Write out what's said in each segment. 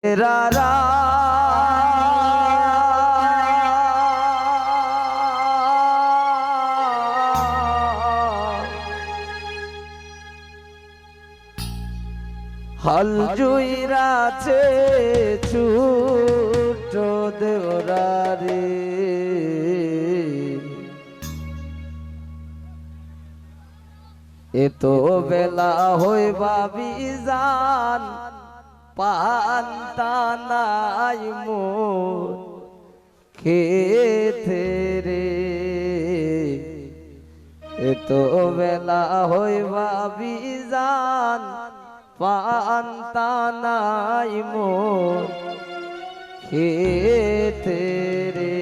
রারা হল জুইরাছে ছুট দেওরারে এতো বেলা হইবা বিজান পান্তা নাই মোর খেতে রে এতো বেলা হইবা বিজান পান্তা নাই মোর খেতে রে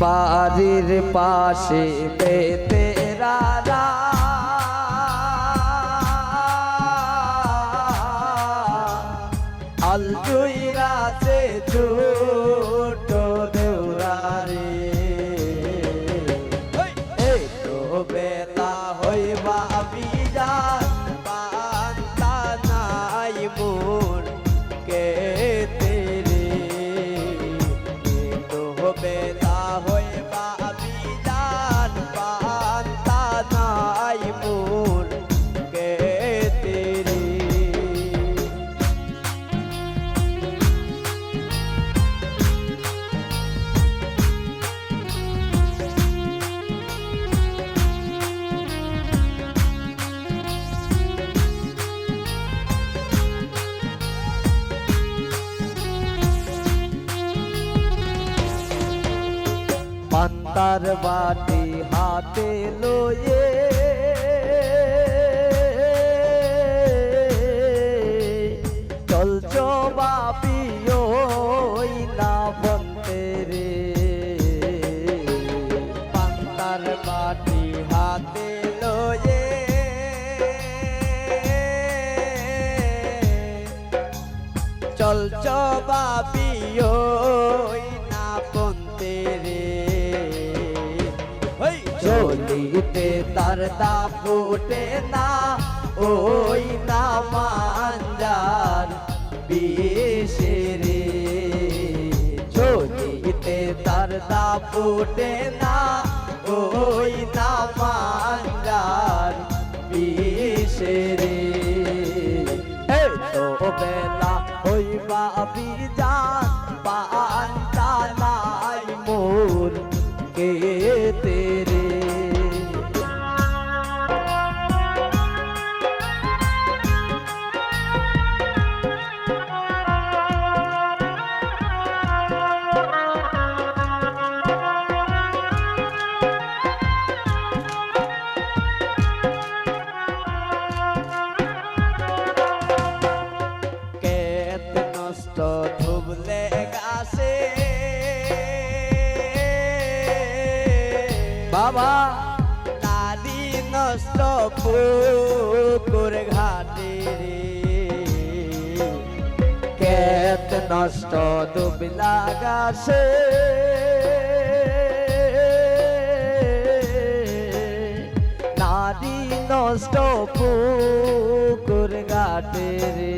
বাড়ির পাশে বেতেরারা আল জুইরাছে ছোট দেওরারে এই তো বেলা হইবা বিজান পান্তা নাই মোর খেতে রে এই তো বেলা হইবা বিজান পান্তা নাই মোর খেতে রে পান্তার বাটি হাতে লয়ে চলছ বাপিও না বলতে রে পান্তার বাটি হাতে লয়ে চলছ বাপিও না বলতে রে চলিতে তার দা ফুটে না ওই না মাঞ্জার বিষে রে চলিতে তার দা ফুটে না ওই না মাঞ্জার বিষে রে তো বেলা হইবা বিজান পান্তা নাই মোর খেতে রে কেত নষ্ট ধুবলে গাছে বাবা নারী নষ্ট পুকুর ঘাটে রে কেত নষ্ট দুবলা গাছে নারী নষ্ট পুকুর ঘাটে রে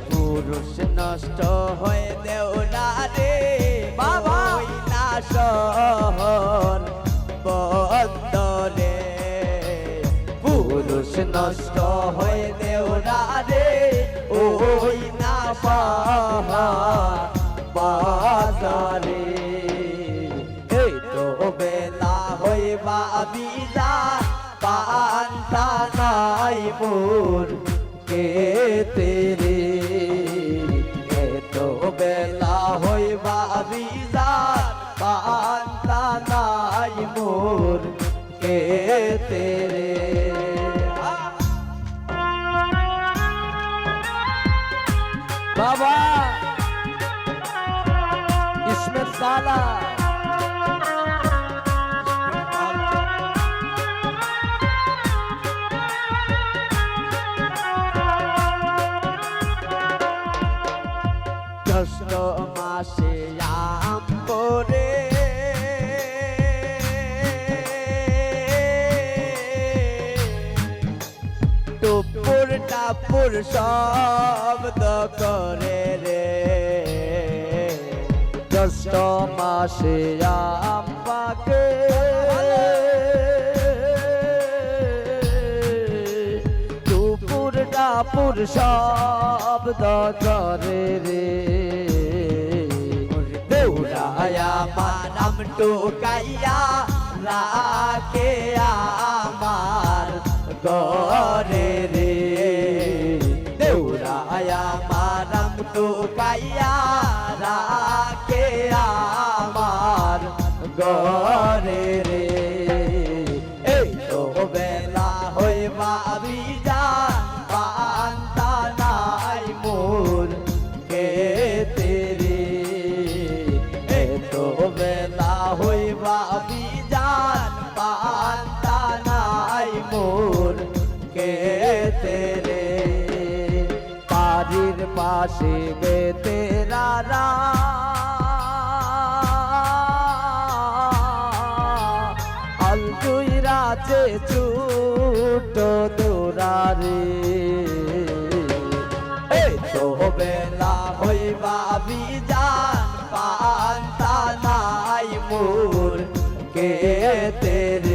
পুরুষ নষ্ট হয়ে দেওরা রে বাবা না শহর বন্দরে পুরুষ নষ্ট হয়ে দেওরা রে ওই না শহর বাজারে এই তো বেলা হইবা বিজান পান্তা নাই মোর খেতে রে এতো বেলা হইবা বিজান পান্তা নাই মোর খেতে রে বাবা इसमें साला জ্যৈষ্ঠ মাসে আম করে টুপুর টাপুর শব্দ করে রে জ্যৈষ্ঠ মাসে আম পাকে টুপুর টাপুর শব্দ করে রে দেউরায়া মানাম টুকাইয়া রাখে আমার গরে রে দেউরায়া মানাম টুকাইয়া রাখে আমার গরে রে এই তো বেলা হইবা বিজান পান্তা নাই মোর কে তেরে এই তো বেলা হইবা বিজান পান্তা নাই মোর কে তেরে বাড়ির পাশে বেতেরারা আলতুই রাজে ছুট দৌড়ারে এই তো বেলা হইবা বিজান পান্তা নাই মোর কে তেরে